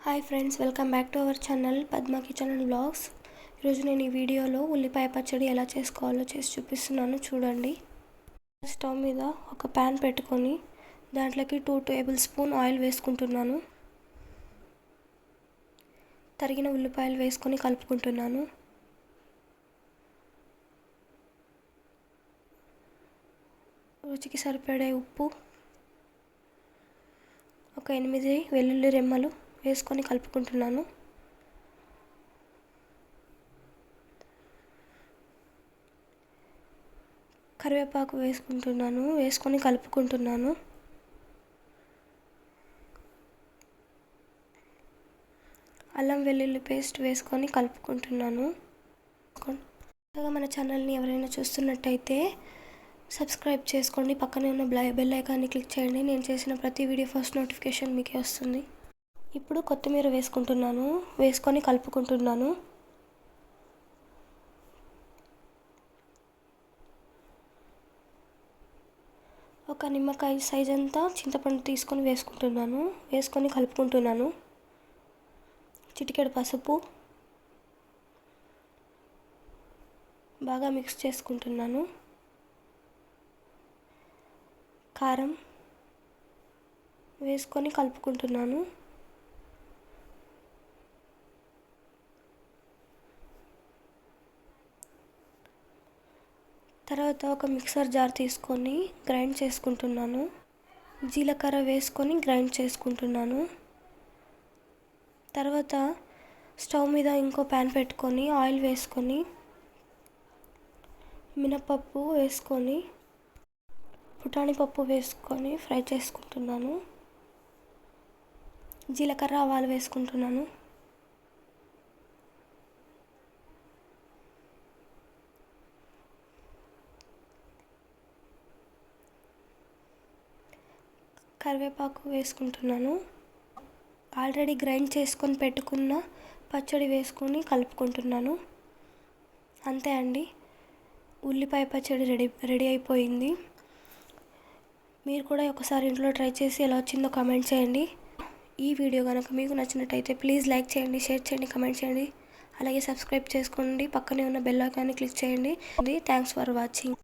Hi friends, welcome back to our channel Padma Kitchen and Blogs. ఈరోజు నేను ఈ వీడియోలో ఉల్లిపాయ పచ్చడి ఎలా చేసుకోవాలో చేసి చూపిస్తున్నాను, చూడండి. స్టవ్ మీద ఒక ప్యాన్ పెట్టుకొని దాంట్లోకి 2 టేబుల్ స్పూన్ ఆయిల్ వేసుకుంటున్నాను. తరిగిన ఉల్లిపాయలు వేసుకొని కలుపుకుంటున్నాను. రుచికి సరిపడే ఉప్పు, ఒక 8 వెల్లుల్లి రెమ్మలు వేసుకొని కలుపుకుంటున్నాను. కరివేపాకు వేసుకొని కలుపుకుంటున్నాను. అల్లం వెల్లుల్లి పేస్ట్ వేసుకొని కలుపుకుంటున్నాను. మన ఛానల్ని ఎవరైనా చూస్తున్నట్టయితే సబ్స్క్రైబ్ చేసుకోండి. పక్కనే ఉన్న బెల్ ఐకాన్ని క్లిక్ చేయండి. నేను చేసిన ప్రతి వీడియో ఫస్ట్ నోటిఫికేషన్ మీకే వస్తుంది. ఇప్పుడు కొత్తిమీర వేసుకొని కలుపుకుంటున్నాను. ఒక నిమ్మకాయ సైజ్ అంతా చింతపండు తీసుకొని వేసుకొని కలుపుకుంటున్నాను. చిటికెడు పసుపు, బాగా మిక్స్ చేసుకుంటున్నాను. కారం వేసుకొని కలుపుకుంటున్నాను. తర్వాత ఒక మిక్సర్ జార్ తీసుకొని గ్రైండ్ చేసుకుంటున్నాను. జీలకర్ర వేసుకొని గ్రైండ్ చేసుకుంటున్నాను. తర్వాత స్టవ్ మీద ఇంకో ప్యాన్ పెట్టుకొని ఆయిల్ వేసుకొని మినపప్పు వేసుకొని పుటాణి పప్పు వేసుకొని ఫ్రై చేసుకుంటున్నాను. జీలకర్ర ఆవాలు వేసుకుంటున్నాను. కరివేపాకు వేసుకుంటున్నాను. ఆల్రెడీ గ్రైండ్ చేసుకొని పెట్టుకున్న పచ్చడి వేసుకొని కలుపుకుంటున్నాను. అంతే అండి, ఉల్లిపాయ పచ్చడి రెడీ అయిపోయింది. మీరు కూడా ఒకసారి ఇంట్లో ట్రై చేసి ఎలా వచ్చిందో కామెంట్ చేయండి. ఈ వీడియో కనుక మీకు నచ్చినట్టయితే ప్లీజ్ లైక్ చేయండి, షేర్ చేయండి, కామెంట్ చేయండి. అలాగే సబ్స్క్రైబ్ చేసుకోండి. పక్కనే ఉన్న బెల్ ఐకాన్ని క్లిక్ చేయండి. Thanks for watching.